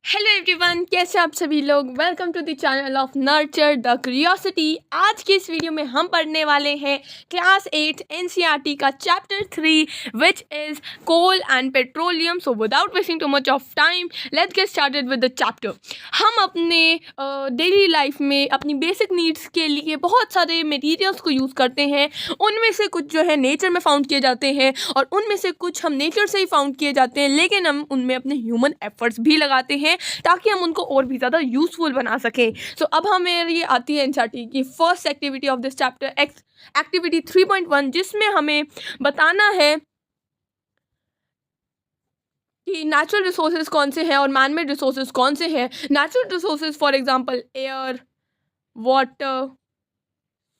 Hello everyone, कैसे आप सभी लोग। Welcome to the channel of nurture the curiosity. आज के इस वीडियो में हम पढ़ने वाले हैं क्लास 8 एनसीईआरटी का chapter 3 which is coal and petroleum. So without wasting too much of time let's get started with the chapter. हम अपने डेली लाइफ में अपनी बेसिक नीड्स के लिए बहुत सारे मटीरियल्स को यूज़ करते हैं। उनमें से कुछ जो है नेचर में फाउंड किए जाते हैं और उनमें से कुछ हम नेचर से ही फाउंड किए जाते हैं, लेकिन हम उनमें अपने ह्यूमन एफर्ट्स भी लगाते हैं ताकि हम उनको और भी ज़्यादा यूज़फुल बना सकें। सो अब हमें आती है एनसीईआरटी की first activity of this chapter, activity 3.1, जिसमें हमें बताना है कि नेचुरल रिसोर्सेज कौन से हैं और मैन मेड रिसोर्सेज कौन से हैं। Natural resources for example air, water,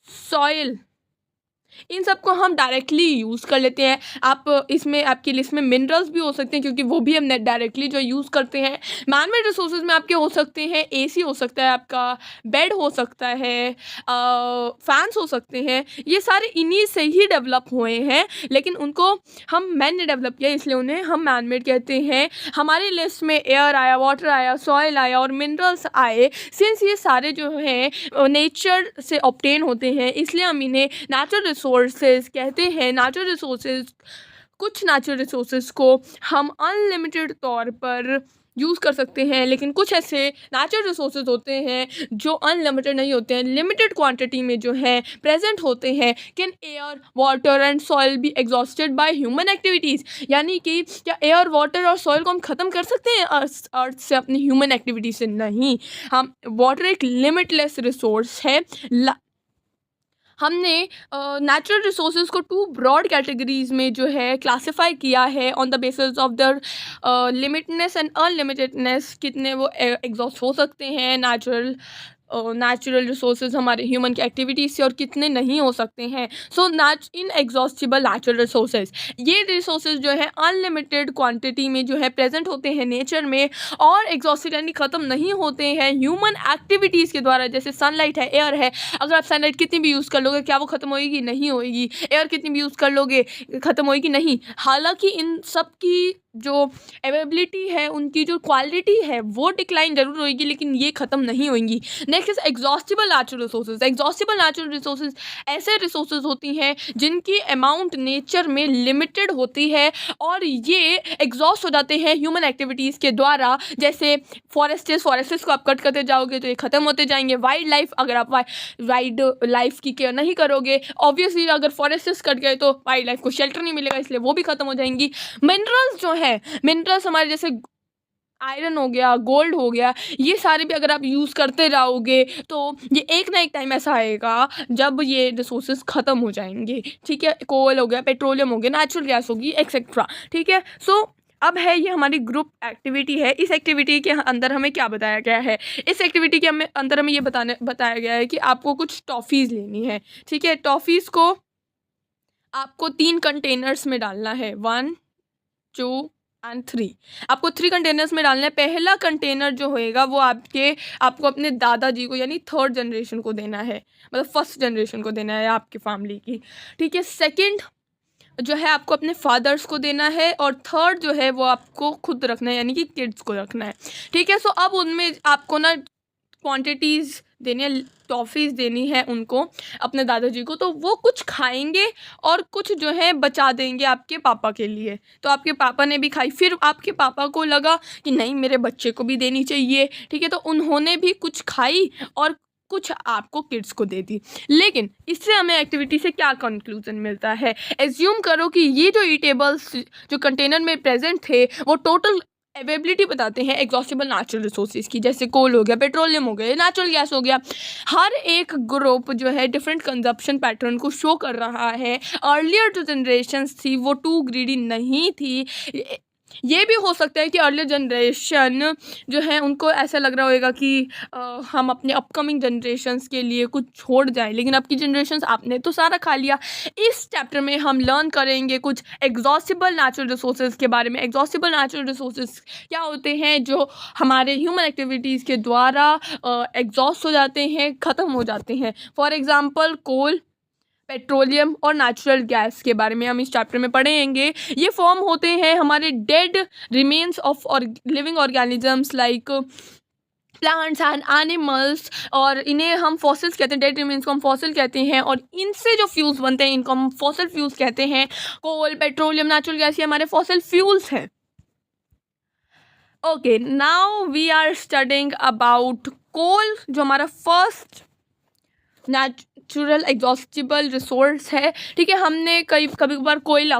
soil, इन सब को हम डायरेक्टली यूज़ कर लेते हैं। आप इसमें आपकी लिस्ट में मिनरल्स भी हो सकते हैं क्योंकि वो भी हम डायरेक्टली जो यूज़ करते हैं। मैन मेड रिसोर्सेज में आपके हो सकते हैं एसी हो सकता है, आपका बेड हो सकता है, फैंस हो सकते हैं। ये सारे इन्हीं से ही डेवलप हुए हैं, लेकिन उनको मैन ने डेवलप किया इसलिए उन्हें हम मैन मेड कहते हैं। हमारी लिस्ट में एयर आया, वाटर आया, सॉइल आया और मिनरल्स आए। सिंस ये सारे जो हैं नेचर से ऑब्टेन होते हैं, इसलिए हम इन्हें नेचुरल रिसोर्सेज कहते हैं। नेचुरल रिसोर्सेज, कुछ नेचुरल रिसोर्सेज को हम अनलिमिटेड तौर पर यूज़ कर सकते हैं, लेकिन कुछ ऐसे नेचुरल रिसोर्सेज होते हैं जो अनलिमिटेड नहीं होते हैं, लिमिटेड क्वांटिटी में जो है प्रेजेंट होते हैं। Can air, water and soil be exhausted by human activities? यानी कि क्या एयर, वाटर और सॉइल को हम ख़त्म कर सकते हैं अर्थ से अपनी ह्यूमन एक्टिविटी से? नहीं। हम वाटर एक लिमिटलेस रिसोर्स है। हमने नेचुरल रिसोर्सेज को 2 ब्रॉड कैटेगरीज में जो है क्लासिफाई किया है on the basis of their limitness and unlimitedness. कितने वो एग्जॉस्ट हो सकते हैं नेचुरल रिसोर्सेज हमारे ह्यूमन की एक्टिविटीज़ से और कितने नहीं हो सकते हैं। So inexhaustible natural resources, ये रिसोर्सेज जो है अनलिमिटेड क्वांटिटी में जो है प्रेजेंट होते हैं नेचर में और एग्जॉस्टेड यानी ख़त्म नहीं होते हैं ह्यूमन एक्टिविटीज़ के द्वारा। जैसे सनलाइट है, एयर है, अगर आप सनलाइट कितनी भी यूज़ कर लोगे क्या वो ख़त्म होएगी? नहीं होएगी। एयर कितनी भी यूज़ कर लोगे ख़त्म होएगी? नहीं। हालांकि इन सब की जो अवेलेबिलिटी है, उनकी जो क्वालिटी है वो डिक्लाइन जरूर होगी, लेकिन ये ख़त्म नहीं होंगी। Next is exhaustible natural resources. Exhaustible natural resources ऐसे रिसोर्सेज होती हैं जिनकी अमाउंट नेचर में लिमिटेड होती है और ये एग्जॉस्ट हो जाते हैं ह्यूमन एक्टिविटीज़ के द्वारा। जैसे फॉरेस्ट्स को आप कट करते जाओगे तो ये ख़त्म होते जाएंगे। वाइल्ड लाइफ, अगर आप वाइल्ड लाइफ की केयर नहीं करोगे, ऑब्वियसली अगर फॉरेस्ट्स कट गए तो वाइल्ड लाइफ को शेल्टर नहीं मिलेगा, इसलिए वो भी ख़त्म हो जाएंगी। मिनरल्स जो है, मिनरल्स हमारे जैसे आयरन हो गया, गोल्ड हो गया, ये सारे भी अगर आप यूज़ करते रहोगे तो ये एक ना एक टाइम ऐसा आएगा जब ये रिसोर्सेज ख़त्म हो जाएंगे। ठीक है, कोल हो गया, पेट्रोलियम हो गया, नेचुरल गैस होगी, एक्सेट्रा। ठीक है, सो अब है ये हमारी ग्रुप एक्टिविटी है। इस एक्टिविटी के अंदर हमें क्या बताया गया है? इस एक्टिविटी के अंदर हमें ये बताया गया है कि आपको कुछ टॉफ़ीज़ लेनी है। ठीक है, टॉफ़ीज़ को आपको 3 कंटेनर्स में डालना है, 1, 2 एंड 3। आपको 3 कंटेनर्स में डालना है। पहला कंटेनर जो होएगा वो आपको अपने दादाजी को यानी 3rd जनरेशन को देना है, मतलब 1st जनरेशन को देना है आपकी फैमिली की। ठीक है, सेकंड जो है आपको अपने फादर्स को देना है और 3rd जो है वो आपको खुद रखना है यानी कि किड्स को रखना है। ठीक है, सो अब उनमें आपको ना क्वांटिटीज़ देनी है, टॉफ़ीज़ देनी है उनको, अपने दादाजी को, तो वो कुछ खाएंगे और कुछ जो है बचा देंगे आपके पापा के लिए। तो आपके पापा ने भी खाई, फिर आपके पापा को लगा कि नहीं मेरे बच्चे को भी देनी चाहिए। ठीक है, तो उन्होंने भी कुछ खाई और कुछ आपको किड्स को दे दी। लेकिन इससे हमें एक्टिविटी से क्या कंक्लूजन मिलता है? एज्यूम करो कि ये जो ईटेबल्स जो कंटेनर में प्रेजेंट थे वो टोटल अवेलेबिलिटी बताते हैं एग्जॉस्टिबल नेचुरल रिसोर्सेज की। जैसे कोल हो गया, पेट्रोलियम हो गया, नेचुरल गैस हो गया। हर एक ग्रुप जो है डिफरेंट कंजप्शन पैटर्न को शो कर रहा है। अर्लियर जो जनरेशन्स थी वो टू ग्रीडी नहीं थी। ये भी हो सकता है कि अर्लियर जनरेशन जो है उनको ऐसा लग रहा होगा कि हम अपने अपकमिंग जनरेशन्स के लिए कुछ छोड़ जाएं, लेकिन अब की जनरेशन्स आपने तो सारा खा लिया। इस चैप्टर में हम लर्न करेंगे कुछ एग्जॉस्टिबल नेचुरल रिसोर्सेज के बारे में। एग्जॉस्टिबल नेचुरल रिसोर्सेज क्या होते हैं जो हमारे ह्यूमन एक्टिविटीज़ के द्वारा एग्जॉस्ट हो जाते हैं, ख़त्म हो जाते हैं। फॉर एग्ज़ाम्पल कोल, पेट्रोलियम और नेचुरल गैस के बारे में हम इस चैप्टर में पढ़ेंगे। ये फॉर्म होते हैं हमारे डेड रिमेन्स ऑफ और living organisms like plants and animals, और इन्हें हम फॉसिल्स कहते हैं। डेड रिमेन्स को हम फॉसिल कहते हैं, और इनसे जो फ्यूल्स बनते हैं इनको हम फॉसिल फ्यूल्स कहते हैं। कोल, पेट्रोलियम, नेचुरल गैस ये हमारे फॉसिल फ्यूल्स हैं। Okay, now we are studying about coal, जो हमारा फर्स्ट नेचुरल एग्जॉस्टिबल रिसोर्स है। ठीक है, हमने कभी बार कोल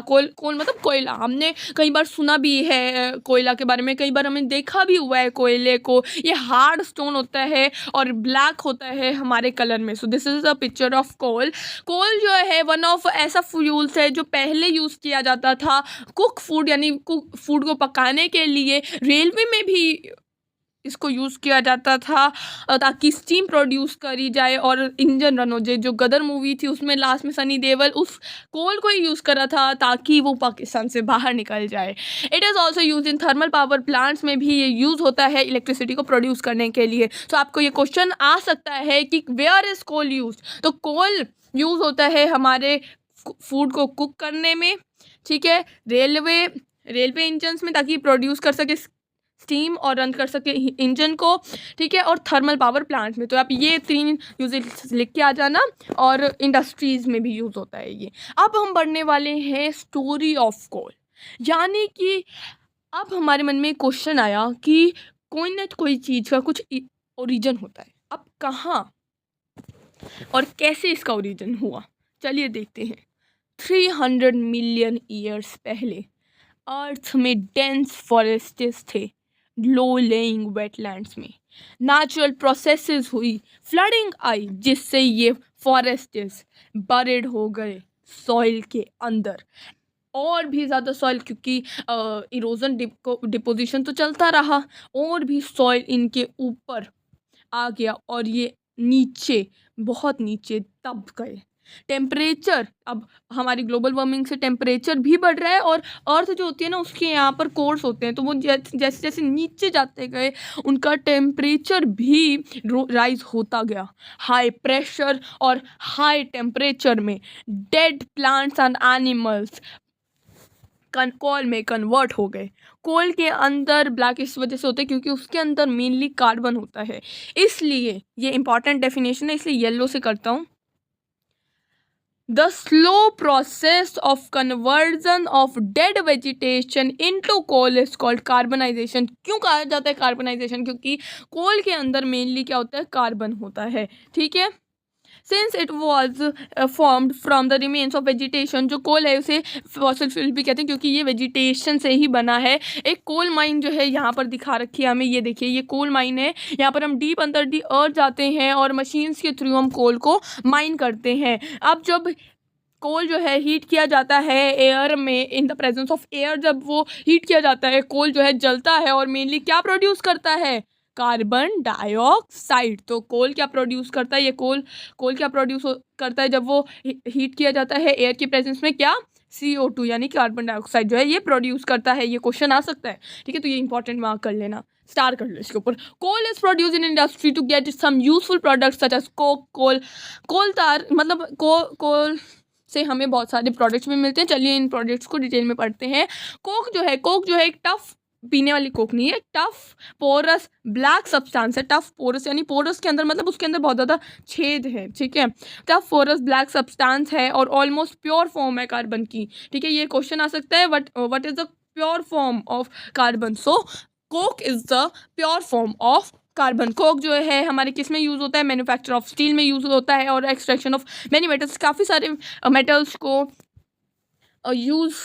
मतलब कोयला, हमने कई बार सुना भी है कोयला के बारे में, कई बार हमें देखा भी हुआ है कोयले को। ये हार्ड स्टोन होता है और ब्लैक होता है हमारे कलर में। So this is a picture of coal. Coal जो है वन ऑफ ऐसा फ्यूल्स है जो पहले यूज़ किया जाता था कुक फूड, यानी कुक फूड को पकाने के लिए। रेलवे में भी इसको यूज़ किया जाता था ताकि स्टीम प्रोड्यूस करी जाए और इंजन रन हो जाए। जो गदर मूवी थी उसमें लास्ट में सनी देओल उस कोल को ही यूज़ करा था ताकि वो पाकिस्तान से बाहर निकल जाए। It is also use in thermal power plants में भी ये यूज़ होता है इलेक्ट्रिसिटी को प्रोड्यूस करने के लिए। तो आपको ये क्वेश्चन आ सकता है कि वेयर इज़ कोल यूज। तो कोल यूज़ होता है हमारे फूड को कुक करने में, ठीक है, रेलवे इंजन्स में ताकि प्रोड्यूस कर सके स्टीम और रन कर सके इंजन को, ठीक है, और थर्मल पावर प्लांट में। तो आप ये 3 यूज लिख के आ जाना, और इंडस्ट्रीज़ में भी यूज़ होता है ये। अब हम बढ़ने वाले हैं स्टोरी ऑफ कोल, यानी कि अब हमारे मन में क्वेश्चन आया कि कोई ना कोई चीज़ का कुछ ओरिजिन होता है। अब कहाँ और कैसे इसका ओरिजिन हुआ, चलिए देखते हैं। 300 मिलियन ईयर्स पहले अर्थ में डेंस फॉरेस्ट्स थे, लो लेइंग वेटलैंड्स में नेचुरल प्रोसेसेस हुई, फ्लडिंग आई जिससे ये फॉरेस्ट्स बरिड हो गए सॉइल के अंदर, और भी ज़्यादा सॉइल, क्योंकि इरोजन डिपोजिशन तो चलता रहा, और भी सॉइल इनके ऊपर आ गया और ये नीचे, बहुत नीचे दब गए। टेम्परेचर, अब हमारी ग्लोबल वार्मिंग से टेम्परेचर भी बढ़ रहा है, और अर्थ जो होती है ना उसके यहाँ पर कोर्स होते हैं, तो वो जैसे जैसे नीचे जाते गए उनका टेम्परेचर भी राइज होता गया। हाई प्रेशर और हाई टेम्परेचर में डेड प्लांट्स एंड एनिमल्स कोल में कन्वर्ट हो गए। कोल के अंदर ब्लैक इस वजह से होते हैं क्योंकि उसके अंदर मेनली कार्बन होता है, इसलिए ये इंपॉर्टेंट डेफिनेशन है, इसलिए येलो से करता हूँ। The slow process of conversion of dead vegetation into coal is called carbonization। क्यों कहा जाता है कार्बनाइजेशन? क्योंकि कोल के अंदर मेनली क्या होता है, कार्बन होता है, ठीक है। Since it was formed from the remains of vegetation, जो कोल है उसे फॉसिल फ्यूल भी कहते हैं क्योंकि ये वेजिटेशन से ही बना है। एक कोल माइन जो है यहाँ पर दिखा रखी है हमें, ये देखिए ये कोल माइन है। यहाँ पर हम डीप अंदर दी अर्थ जाते हैं और मशीन्स के थ्रू हम कोल को माइन करते हैं। अब जब कोल जो है हीट किया जाता है एयर में, in the presence of air, जब वो हीट किया जाता है कोल जो है जलता है और मेनली क्या प्रोड्यूस करता है, कार्बन डाइऑक्साइड। तो कोल क्या प्रोड्यूस करता है, ये कोल क्या प्रोड्यूस करता है जब वो हीट किया जाता है एयर की प्रेजेंस में, क्या, CO2 यानी कार्बन डाइऑक्साइड जो है ये प्रोड्यूस करता है। ये क्वेश्चन आ सकता है, ठीक है, तो ये इंपॉर्टेंट मार्क कर लेना, स्टार कर लो इसके ऊपर। Coal is produce in industry to get some useful products such as coke, coal tar, मतलब कोल से हमें बहुत सारे प्रोडक्ट्स भी मिलते हैं। चलिए इन प्रोडक्ट्स को डिटेल में पढ़ते हैं। कोक जो है एक टफ, पीने वाली कोक नहीं है, टफ पोरस ब्लैक सब्सटेंस है। टफ पोरस यानी पोरस के अंदर मतलब उसके अंदर बहुत ज़्यादा छेद है, ठीक है। टफ पोरस ब्लैक सब्सटेंस है और ऑलमोस्ट प्योर फॉर्म है कार्बन की, ठीक है। ये क्वेश्चन आ सकता है, what is the pure form of carbon? So Coke is the pure form of carbon. Coke जो है हमारे किस में यूज़ होता है, मैन्युफैक्चर ऑफ स्टील में यूज़ होता है और एक्सट्रैक्शन ऑफ मैनी मेटल्स, काफ़ी सारे मेटल्स को यूज़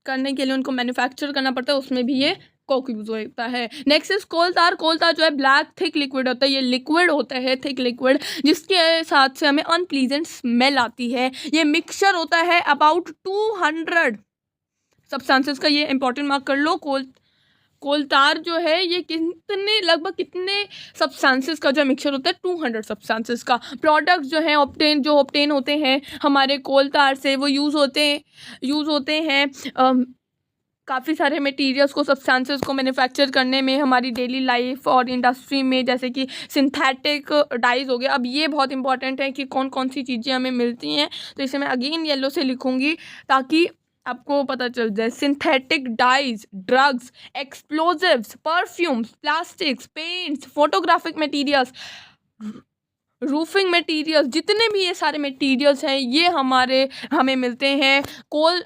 करने के लिए उनको मैन्युफैक्चर करना पड़ता है, उसमें भी ये कोक यूज़ होता है। Next is coal tar. Coal तार जो है ब्लैक थिक लिक्विड होता है, ये लिक्विड होता है, थिक लिक्विड, जिसके साथ से हमें अनप्लीजेंट स्मेल आती है। ये मिक्सचर होता है अबाउट 200 सब्सटेंसेस का, ये इंपॉर्टेंट मार्क कर लो। कोल तार जो है ये लगभग कितने सब्सटेंसेस का जो मिक्सचर होता है, 200 सब्सटेंसेस का। प्रोडक्ट्स जो हैं ऑब्टेन होते हैं हमारे कोल तार से, वो यूज़ होते हैं काफ़ी सारे मटेरियल्स को, सब्सटेंसेस को मैन्युफैक्चर करने में हमारी डेली लाइफ और इंडस्ट्री में, जैसे कि सिंथेटिक डाइज हो गया। अब ये बहुत इंपॉर्टेंट है कि कौन कौन सी चीज़ें हमें मिलती हैं, तो इसे मैं अगेन येलो से लिखूँगी ताकि आपको पता चल जाए। Synthetic dies, drugs, explosives, perfumes, plastics, paints, photographic materials, roofing materials, जितने भी ये सारे मटेरियल्स हैं ये हमें मिलते हैं कोल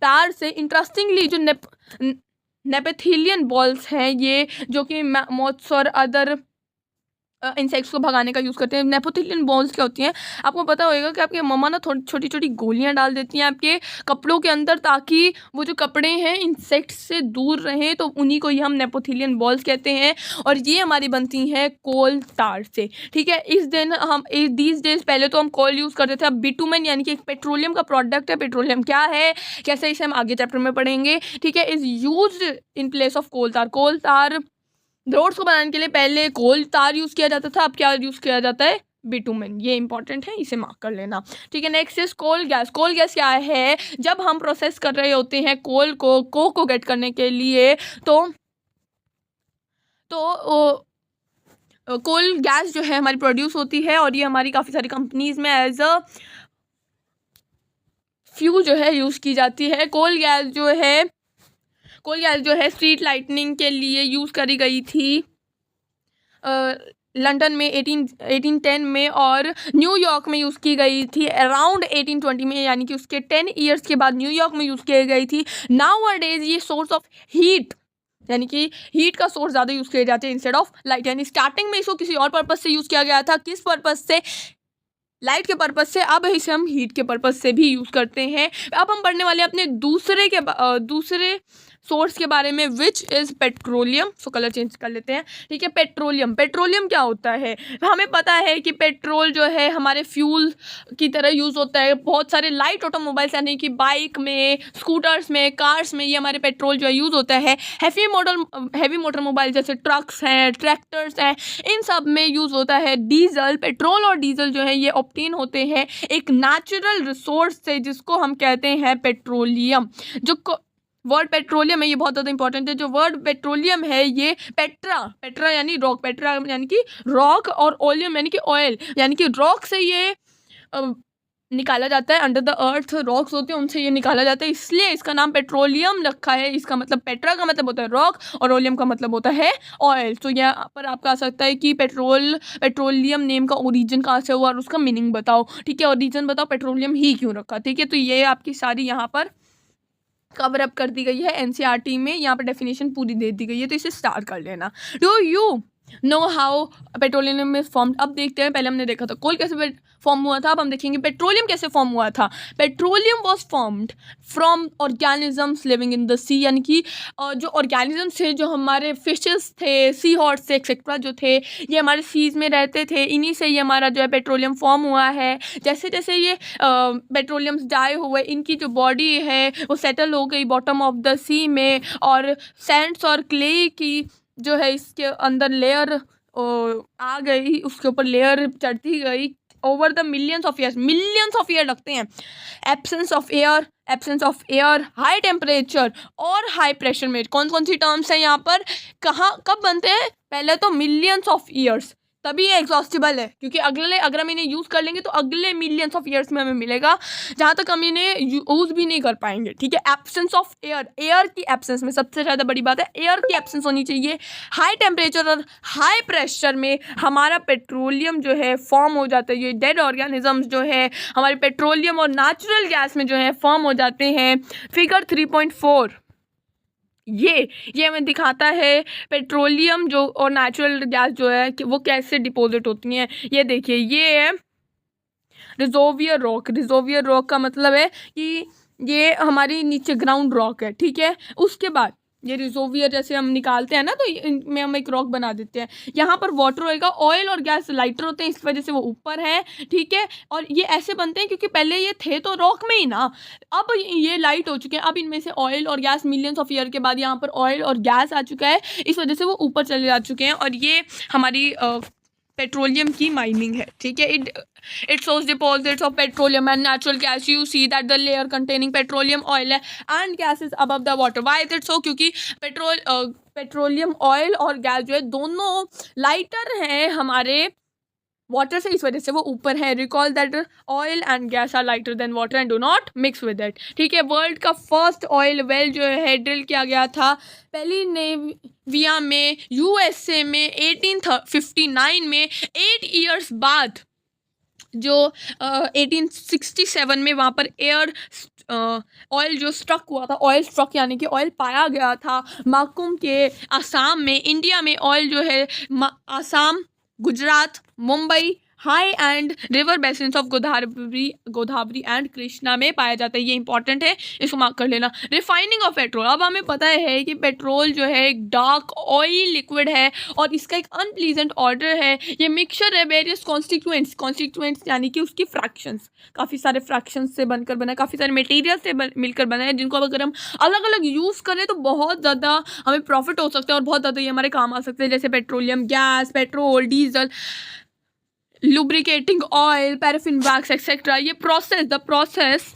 तार से। इंटरेस्टिंगली जो नेपेथिलियन बॉल्स हैं ये, जो कि मॉथ्स और अदर इंसेक्ट्स को भगाने का यूज़ करते हैं। नेपेथिलियन बॉल्स क्या होती हैं, आपको पता होगा कि आपके मम्मा ना थोड़ी छोटी छोटी गोलियां डाल देती हैं आपके कपड़ों के अंदर, ताकि वो जो कपड़े हैं इंसेक्ट्स से दूर रहें, तो उन्हीं को ही हम नेपेथिलियन बॉल्स कहते हैं। और ये हमारी बनती हैं कोल तार से, ठीक है। दीज डेज पहले तो हम कोल यूज़ करते थे, अब बिटुमेन यानी कि एक पेट्रोलियम का प्रोडक्ट है। पेट्रोलियम क्या है, कैसे, इसे हम आगे चैप्टर में पढ़ेंगे, ठीक है। Is used in place of coal tar. Coal तार रोड्स को बनाने के लिए पहले कोल तार यूज़ किया जाता था, अब क्या यूज़ किया जाता है, बिटुमेन। ये इंपॉर्टेंट है, इसे मार्क कर लेना, ठीक है। Next is coal gas. Coal gas क्या है, जब हम प्रोसेस कर रहे होते हैं कोल को गेट करने के लिए, तो कोल गैस जो है हमारी प्रोड्यूस होती है, और ये हमारी काफ़ी सारी कंपनीज में एज अ फ्यूल जो है यूज़ की जाती है। कोल गैस जो है स्ट्रीट लाइटनिंग के लिए यूज़ करी गई थी लंदन में 1810 में, और न्यूयॉर्क में यूज़ की गई थी अराउंड 1820 में, यानी कि उसके 10 ईयर्स के बाद न्यूयॉर्क में यूज़ की गई थी। नाउअडेज ये सोर्स ऑफ हीट, यानी कि हीट का सोर्स ज़्यादा यूज़ किए जाते हैं इंस्टेड ऑफ लाइट। यानी स्टार्टिंग में इसको किसी और पर्पज़ से यूज़ किया गया था, किस पर्पज़ से, लाइट के पर्पज़ से। अब इसे हम हीट के पर्पज़ से भी यूज़ करते हैं। अब हम पढ़ने वाले हैं अपने दूसरे सोर्स के बारे में, which is petroleum. So colour change कर लेते हैं, ठीक है। पेट्रोलियम क्या होता है, हमें पता है कि पेट्रोल जो है हमारे फ्यूल की तरह यूज़ होता है। बहुत सारे लाइट ऑटोमोबाइल्स यानी कि बाइक में, स्कूटर्स में, कार्स में ये हमारे पेट्रोल जो है यूज़ होता है। हैवी मोटर मोबाइल जैसे ट्रक्स हैं, ट्रैक्टर्स हैं, इन सब में यूज़ होता है डीजल। पेट्रोल और डीजल जो है ये ऑब्टेन होते हैं एक नेचुरल रिसोर्स से, जिसको हम कहते हैं पेट्रोलियम। जो वर्ड पेट्रोलियम है ये बहुत ज़्यादा इंपॉर्टेंट है। जो वर्ड पेट्रोलियम है ये पेट्रा यानी रॉक, पेट्रा यानी कि रॉक, और ओलियम यानी कि ऑयल, यानी कि रॉक से ये निकाला जाता है। अंडर द अर्थ रॉक्स होते हैं, उनसे ये निकाला जाता है, इसलिए इसका नाम पेट्रोलियम रखा है। इसका मतलब पेट्रा का मतलब होता है रॉक, और ओलियम का मतलब होता है ऑयल। तो यहाँ पर आपका आ सकता है कि पेट्रोलियम नेम का ओरिजिन कहाँ से हुआ और उसका मीनिंग बताओ, ठीक है। ओरिजिन बताओ, पेट्रोलियम ही क्यों रखा, ठीक है। तो ये आपकी सारी यहाँ पर कवर अप कर दी गई है एनसीईआरटी में, यहाँ पर डेफिनेशन पूरी दे दी गई है, तो इसे स्टार्ट कर लेना। Do you know how petroleum is formed. अब देखते हैं, पहले हमने देखा था कोल कैसे फॉर्म हुआ था, अब हम देखेंगे पेट्रोलियम कैसे फॉर्म हुआ था। Petroleum was formed from organisms living in the sea, यानी कि जो ऑर्गेनिजम्स थे, जो हमारे फिशेस थे, सी हॉर्स एक्सेट्रा जो थे, ये हमारे सीज में रहते थे, इन्हीं से ये हमारा जो है पेट्रोलियम फॉर्म हुआ है। जैसे जैसे ये पेट्रोलियम्स डाई हुए, इनकी जो बॉडी है वो सेटल हो गई बॉटम ऑफ द सी में, और सैंड्स और क्ले की जो है इसके अंदर लेयर आ गई, उसके ऊपर लेयर चढ़ती गई over the millions of year लगते हैं। Absence of air, high temperature और हाई प्रेशर में कौन कौन सी टर्म्स हैं यहाँ पर, कब बनते हैं, पहले तो मिलियंस ऑफ ईयर्स, तभी ये एग्जॉस्टिबल है, क्योंकि अगर हम इन्हें यूज़ कर लेंगे तो अगले मिलियंस ऑफ ईयर्स में हमें मिलेगा, जहाँ तक हम इन्हें यूज़ भी नहीं कर पाएंगे, ठीक है। एब्सेंस ऑफ एयर की एब्सेंस में सबसे ज़्यादा बड़ी बात है, एयर की एब्सेंस होनी चाहिए। हाई टेम्परेचर और हाई प्रेशर में हमारा पेट्रोलियम जो है फॉर्म हो जाता है। ये डेड ऑर्गेनिजम्स जो है हमारे पेट्रोलियम और नेचुरल गैस में जो है फॉर्म हो जाते हैं। फिगर 3.4 ये हमें दिखाता है पेट्रोलियम जो और नेचुरल गैस जो है कि वो कैसे डिपॉजिट होती हैं। ये देखिए, ये है रिजर्वियर रॉक का मतलब है कि ये हमारी नीचे ग्राउंड रॉक है, ठीक है। उसके बाद ये रिजर्वियर जैसे हम निकालते हैं ना, तो इनमें हम एक रॉक बना देते हैं। यहाँ पर वाटर होएगा, ऑयल और गैस लाइटर होते हैं, इस वजह से वो ऊपर है, ठीक है। और ये ऐसे बनते हैं क्योंकि पहले ये थे तो रॉक में ही ना, अब ये लाइट हो चुके हैं। अब इनमें से ऑयल और गैस मिलियंस ऑफ ईयर के बाद यहाँ पर ऑयल और गैस आ चुका है, इस वजह से वो ऊपर चले जा चुके हैं। और ये हमारी पेट्रोलियम की माइनिंग है, ठीक है। It shows deposits of petroleum and natural gas. You see that the layer containing petroleum oil and gas is above the water. Why is it so? क्योंकि पेट्रोलियम ऑयल और गैस जो है दोनों lighter हैं हमारे वाटर से, इस वजह से वो ऊपर है। Recall that oil and gas are lighter than water and do not mix with it, ठीक है। वर्ल्ड का फर्स्ट ऑयल वेल जो है ड्रिल किया गया था पेलिनेविया में, यूएसए में 1859 में। 8 इयर्स बाद जो 1867 में वहाँ पर एयर ऑयल जो स्ट्रक हुआ था, ऑयल स्ट्रक यानी कि ऑयल पाया गया था माकुम के आसाम में। इंडिया में ऑयल जो है Assam, Gujarat, Mumbai high and river basins of Godavari and Krishna में पाया जाता है। ये इंपॉर्टेंट है, इसको मार्क कर लेना। Refining of petrol. अब हमें पता है कि पेट्रोल जो है एक डार्क ऑयल लिक्विड है और इसका एक अनप्लीजेंट ऑर्डर है। ये मिक्सचर है वेरियस कॉन्स्टिट्यूएंट्स यानी कि उसकी फ्रैक्शंस, काफ़ी सारे फ्रैक्शंस से बनकर बना है, काफ़ी सारे मटेरियल से मिलकर बना है, जिनको अगर हम अलग अलग यूज़ करें तो बहुत ज़्यादा हमें प्रॉफिट हो सकता है और बहुत ज़्यादा ये हमारे काम आ सकते हैं, जैसे petroleum gas, petrol, diesel, lubricating oil, paraffin wax, etc. ये the process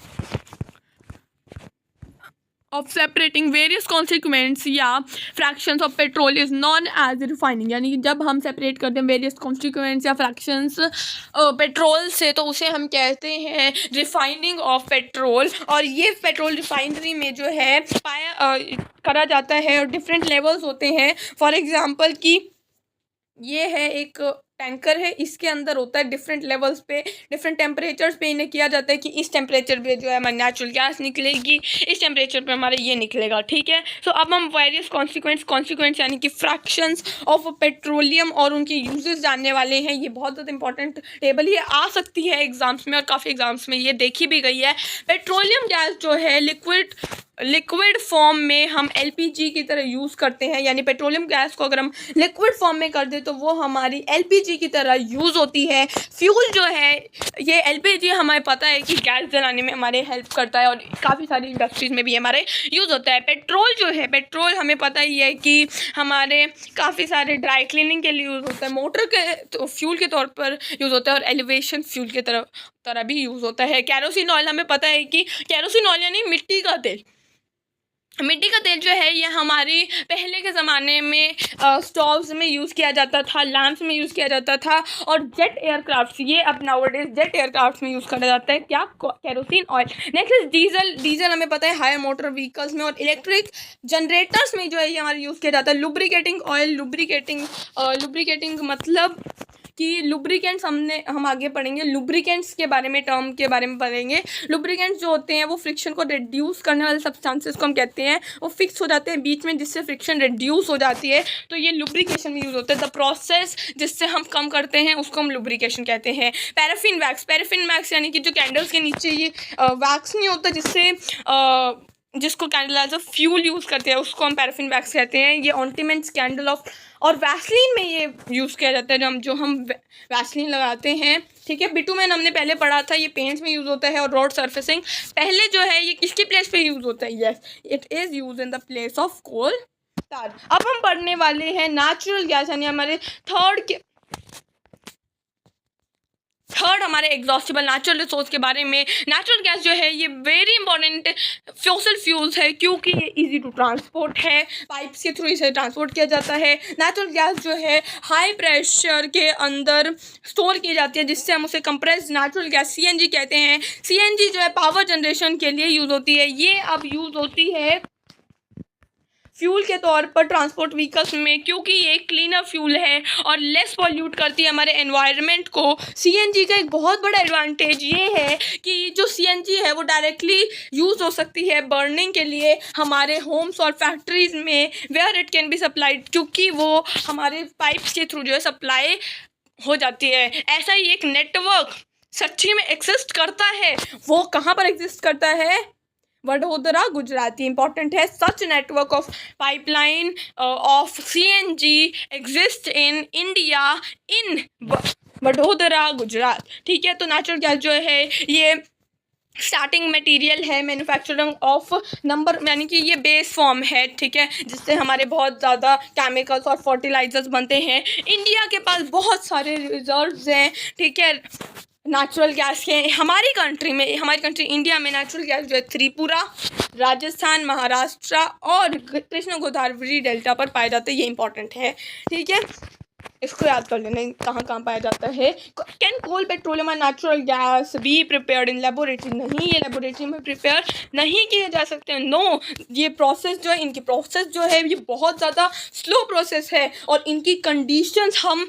of separating various constituents या fractions of petrol is known as refining। यानी कि जब हम सेपरेट करते हैं various constituents या fractions पेट्रोल से तो उसे हम कहते हैं रिफाइनिंग ऑफ पेट्रोल। और ये पेट्रोल रिफाइनरी में जो है करा जाता है और डिफरेंट लेवल्स होते हैं। फॉर एग्जांपल कि ये है एक टैंकर है, इसके अंदर होता है डिफरेंट लेवल्स पे, डिफरेंट टेम्परेचर्स पे इन्हें किया जाता है कि इस टेम्परेचर पे जो है हमारी नेचुरल गैस निकलेगी, इस टेम्परेचर पे हमारे ये निकलेगा, ठीक है। सो अब हम वेरियस कॉन्सिक्वेंट्स यानी कि फ्रैक्शंस ऑफ पेट्रोलियम और उनके यूजेस जानने वाले हैं। ये बहुत ज़्यादा इंपॉर्टेंट टेबल ये आ सकती है एग्जाम्स में और काफ़ी एग्जाम्स में ये देखी भी गई है। पेट्रोलियम गैस जो है लिक्विड फॉर्म में हम एलपीजी की तरह यूज़ करते हैं, यानी पेट्रोलियम गैस को अगर हम लिक्विड फॉर्म में कर दें तो वो हमारी एलपीजी की तरह यूज़ होती है। फ्यूल जो है ये एलपीजी हमें पता है कि गैस जलाने में हमारे हेल्प करता है और काफ़ी सारी इंडस्ट्रीज़ में भी हमारे यूज़ होता है। पेट्रोल जो है, पेट्रोल हमें पता ही है कि हमारे काफ़ी सारे ड्राई क्लीनिंग के लिए यूज़ होता है, मोटर के तो फ्यूल के तौर पर यूज़ होता है और एलिवेशन फ्यूल के तरह भी यूज़ होता है। कैरोसिन ऑयल हमें पता है कि कैरोसिन ऑयल यानी मिट्टी का तेल जो है ये हमारी पहले के ज़माने में स्टोव्स में यूज़ किया जाता था, लैम्प्स में यूज़ किया जाता था और जेट एयरक्राफ्ट, ये अब नाउअडेज जेट एयरक्राफ्ट में यूज़ करा जाता है क्या, kerosene oil. Next is diesel हमें पता है हायर मोटर व्हीकल्स में और इलेक्ट्रिक जनरेटर्स में जो है ये हमारा यूज़ किया जाता है। लुब्रिकेटिंग ऑयल, लुब्रिकेटिंग मतलब कि लुब्रिकेंट्स हम आगे पढ़ेंगे, लुब्रिकेंट्स के बारे में, टर्म के बारे में पढ़ेंगे। लुब्रिकेंट्स जो होते हैं वो फ्रिक्शन को रिड्यूस करने वाले सब्सटेंसेस को हम कहते हैं, वो फिक्स हो जाते हैं बीच में जिससे फ्रिक्शन रिड्यूस हो जाती है, तो ये लुब्रिकेशन में यूज़ होता है। द प्रोसेस जिससे हम कम करते हैं उसको हम लुब्रिकेशन कहते हैं। पैराफिन वैक्स यानी कि जो कैंडल्स के नीचे ये वैक्स नहीं होता जिसको candle as a fuel use करते हैं उसको हम पैराफिन वैक्स कहते हैं। ये ऑर्नामेंट्स कैंडल ऑफ और वैसलीन में ये यूज़ किया जाता है, जो हम वैसलीन लगाते हैं, ठीक है। बिटुमेन हमने पहले पढ़ा था, ये पेंट्स में यूज़ होता है। और रोड सर्फेसिंग पहले जो है ये किसकी प्लेस पे यूज़ होता है, yes it is use in the place of coal tar। अब हम पढ़ने वाले हैं नेचुरल गैस यानी हमारे थर्ड हमारे एग्जॉस्टिबल नेचुरल रिसोर्स के बारे में। नेचुरल गैस जो है ये वेरी इंपॉर्टेंट फॉसिल फ्यूल्स है क्योंकि ये इजी टू ट्रांसपोर्ट है, पाइप्स के थ्रू इसे ट्रांसपोर्ट किया जाता है। नेचुरल गैस जो है हाई प्रेशर के अंदर स्टोर की जाती है जिससे हम उसे कंप्रेस्ड नेचुरल गैस सीएनजी कहते हैं। सीएनजी जो है पावर जनरेशन के लिए यूज़ होती है, ये अब यूज़ होती है फ्यूल के तौर पर ट्रांसपोर्ट व्हीकल्स में क्योंकि ये क्लीनर फ्यूल है और लेस पॉल्यूट करती है हमारे एनवायरनमेंट को। सीएनजी का एक बहुत बड़ा एडवांटेज ये है कि जो सीएनजी है वो डायरेक्टली यूज़ हो सकती है बर्निंग के लिए हमारे होम्स और फैक्ट्रीज़ में where it can be supplied, क्योंकि वो हमारे पाइप्स के थ्रू जो है सप्लाई हो जाती है। ऐसा ही एक नेटवर्क सच्ची में एग्जिस्ट करता है, वो कहाँ पर एग्जिस्ट करता है, वडोदरा गुजरात। इंपॉर्टेंट है, such network of pipeline of CNG exist in India in Vadodara Gujarat, ठीक है। तो नेचुरल गैस जो है ये स्टार्टिंग मटेरियल है मैन्युफैक्चरिंग ऑफ नंबर, यानी कि ये बेस फॉर्म है, ठीक है, जिससे हमारे बहुत ज़्यादा केमिकल्स और फर्टिलाइजर्स बनते हैं। इंडिया के पास बहुत सारे रिजर्व्स हैं, ठीक है, नेचुरल गैस के। हमारी कंट्री इंडिया में नेचुरल गैस जो है त्रिपुरा, राजस्थान, महाराष्ट्र और कृष्ण गोदावरी डेल्टा पर पाए जाते हैं। ये इंपॉर्टेंट है, ठीक है, इसको याद कर लेना कहाँ कहाँ पाया जाता है। कैन कोल, पेट्रोलियम और natural gas be prepared in laboratory? नहीं, ये लेबोरेटरी में प्रिपेयर नहीं किए जा सकते हैं। नो, ये प्रोसेस जो है, इनकी प्रोसेस जो है ये बहुत ज़्यादा स्लो प्रोसेस है, और इनकी कंडीशंस हम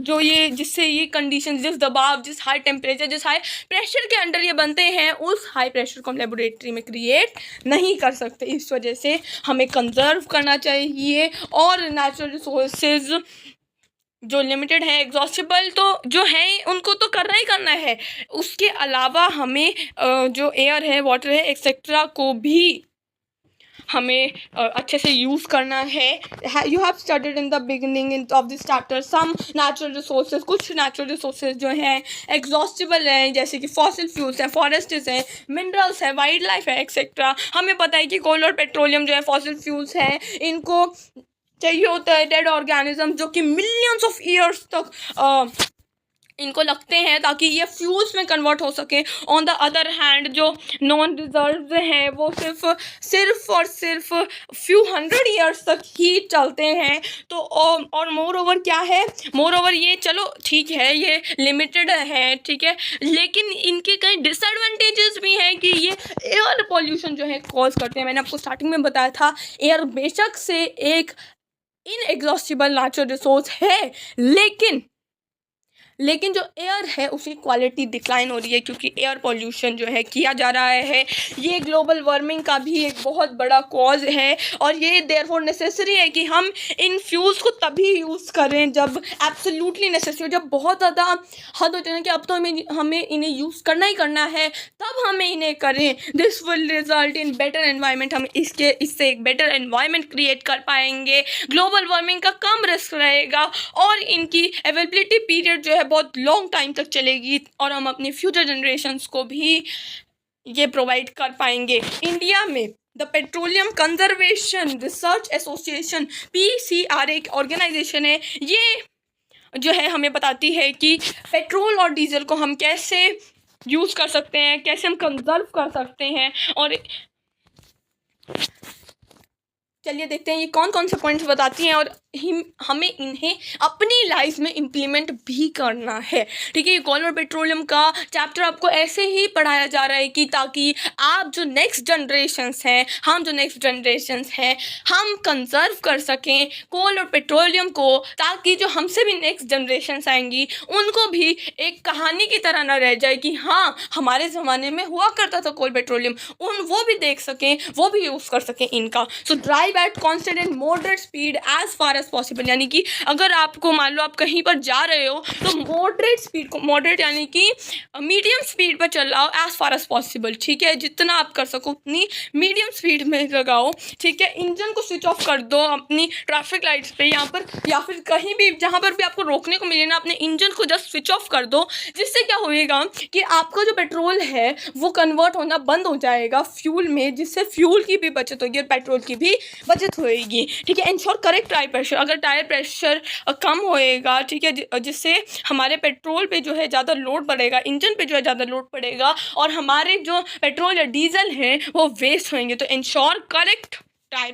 जो ये जिससे ये कंडीशन, जिस दबाव, जिस हाई टेम्परेचर, जिस हाई प्रेशर के अंडर ये बनते हैं, उस हाई प्रेशर को हम लेबोरेटरी में क्रिएट नहीं कर सकते। इस वजह से हमें कंजर्व करना चाहिए, और नेचुरल रिसोर्सेज जो लिमिटेड है, एग्जॉस्टिबल तो जो है उनको तो करना ही करना है। उसके अलावा हमें जो एयर है, वाटर है, एक्सेट्रा को भी हमें अच्छे से यूज़ करना है। You have studied in the beginning of this chapter some natural resources. कुछ नेचुरल रिसोर्सेज जो हैं एग्जॉस्टिबल हैं, जैसे कि फॉसिल फ्यूल्स हैं, फॉरेस्ट्स हैं, मिनरल्स है, वाइल्ड लाइफ है, एक्सेट्रा। हमें पता है कि कोल और पेट्रोलियम जो है फॉसिल फ्यूल्स हैं, इनको चाहिए होता है डेड ऑर्गेनिज्म जो कि मिलियंस ऑफ ईयर्स तक इनको लगते हैं ताकि ये फ्यूल्स में कन्वर्ट हो सके। ऑन द अदर हैंड जो नॉन रिजर्व हैं वो सिर्फ फ्यू हंड्रेड ईयर्स तक ही चलते हैं। तो और मोर ओवर क्या है, मोर ओवर ये चलो ठीक है, ये लिमिटेड है, ठीक है, लेकिन इनके कई डिसएडवांटेजेस भी हैं कि ये एयर पॉल्यूशन जो है कॉज करते हैं। मैंने आपको स्टार्टिंग में बताया था, एयर बेशक से एक इनएग्जॉस्टिबल नेचुरल रिसोर्स है, लेकिन जो एयर है उसकी क्वालिटी डिक्लाइन हो रही है, क्योंकि एयर पॉल्यूशन जो है किया जा रहा है। ये ग्लोबल वार्मिंग का भी एक बहुत बड़ा कॉज है, और ये देयरफॉर नेसेसरी है कि हम इन फ्यूल्स को तभी यूज़ करें जब एब्सोल्युटली नेसेसरी हो, जब बहुत ज़्यादा हद हो जाए कि अब तो हमें इन्हें यूज़ करना ही करना है, तब हमें इन्हें करें। This will result in better environment. हम इससे एक बेटर एनवायरनमेंट क्रिएट कर पाएंगे, ग्लोबल वार्मिंग का कम रिस्क रहेगा, और इनकी अवेलेबिलिटी पीरियड जो है बहुत लॉन्ग टाइम तक चलेगी, और हम अपने फ्यूचर जनरेशन्स को भी ये प्रोवाइड कर पाएंगे। इंडिया में the petroleum conservation research association PCR एक ऑर्गेनाइजेशन है, ये जो है हमें बताती है कि पेट्रोल और डीजल को हम कैसे यूज़ कर सकते हैं, कैसे हम कंजर्व कर सकते हैं। और चलिए देखते हैं ये कौन कौन से पॉइंट्स बताती हैं, और हमें इन्हें अपनी लाइफ में इम्प्लीमेंट भी करना है, ठीक है। ये कोल और पेट्रोलियम का चैप्टर आपको ऐसे ही पढ़ाया जा रहा है कि ताकि आप जो नेक्स्ट जनरेशन्स हैं, हम कंजर्व कर सकें कोल और पेट्रोलियम को, ताकि जो हमसे भी नेक्स्ट जनरेशन्स आएंगी उनको भी एक कहानी की तरह ना रह जाए कि हाँ हमारे ज़माने में हुआ करता था कोल पेट्रोलियम, वो भी देख सकें, वो भी यूज़ कर सकें इनका। So drive at constant and moderate speed as far as possible, यानी कि अगर आपको मान लो आप कहीं पर जा रहे हो तो मॉडरेट यानी कि मीडियम स्पीड पर चल रहा हो एज फार एज पॉसिबल, ठीक है, जितना आप कर सको उतनी मीडियम स्पीड में लगाओ, ठीक है। इंजन को स्विच ऑफ कर दो अपनी ट्रैफिक लाइट्स पे यहाँ पर, या फिर कहीं भी जहाँ पर भी आपको रोकने को मिले ना, अपने इंजन को जस्ट स्विच ऑफ कर दो, जिससे क्या होएगा कि आपका जो पेट्रोल है वो कन्वर्ट होना बंद हो जाएगा फ्यूल में, जिससे फ्यूल की भी बचत होगी और पेट्रोल की भी बचत होएगी, ठीक है। इंश्योर करेक्ट टायर प्रेशर, अगर टायर प्रेशर कम होएगा, ठीक है, जिससे हमारे पेट्रोल पे जो है ज़्यादा लोड पड़ेगा, इंजन पे जो है ज़्यादा लोड पड़ेगा, और हमारे जो पेट्रोल या डीजल हैं वो वेस्ट होंगे। तो इंश्योर करेक्ट टायर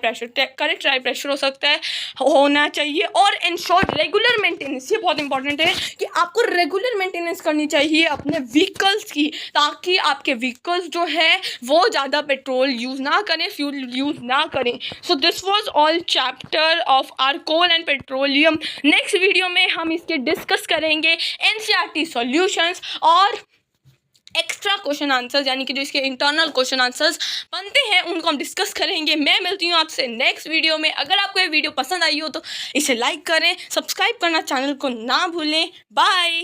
प्रेशर हो सकता है, होना चाहिए, और इंश्योर रेगुलर मेंटेनेंस। ये बहुत इंपॉर्टेंट है कि आपको रेगुलर मेंटेनेंस करनी चाहिए अपने व्हीकल्स की, ताकि आपके व्हीकल्स जो है वो ज़्यादा पेट्रोल यूज़ ना करें, फ्यूल यूज़ ना करें। So this was all chapter of our coal and petroleum. Next video में हम इसके डिस्कस करेंगे NCERT सॉल्यूशंस और एक्स्ट्रा क्वेश्चन आंसर्स, यानी कि जो इसके इंटरनल क्वेश्चन आंसर्स बनते हैं उनको हम डिस्कस करेंगे। मैं मिलती हूँ आपसे नेक्स्ट वीडियो में। अगर आपको ये वीडियो पसंद आई हो तो इसे लाइक करें, सब्सक्राइब करना चैनल को ना भूलें। बाय।